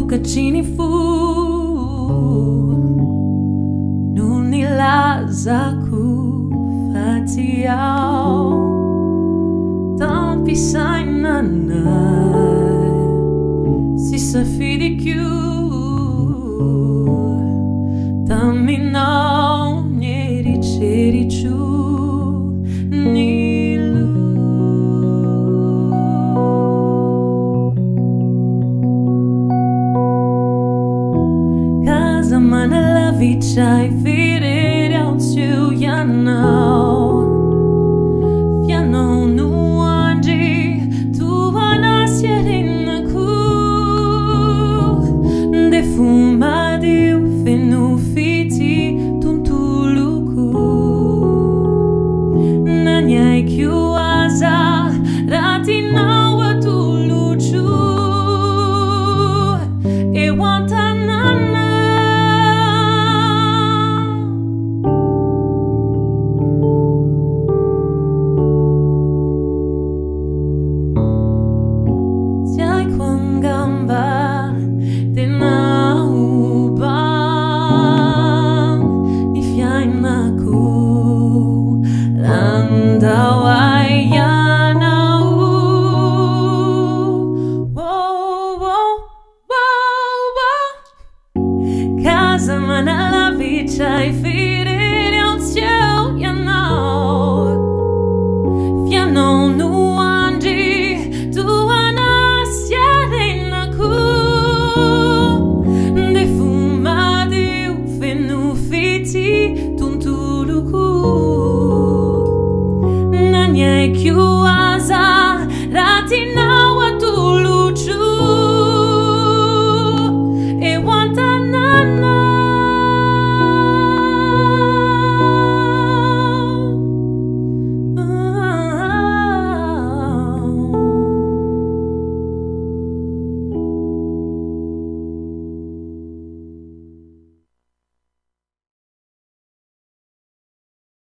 Lucacini fu non nilazaku fatiao Tampi sai nanai Si sa fidi chiù Tamin'ny nieri ceri ciù Mana la vichai fire out you ya know ya know no anji tu vanasia in ku de fuma di fenu fiti tuntuluku nanyai kyu aza ratina wa tuluchu e wantanana I feel it out you, you know. Fiano no anji, tu anasia in a cu. De fuma di ufenu fiti, tuntuluku. Nanya kiu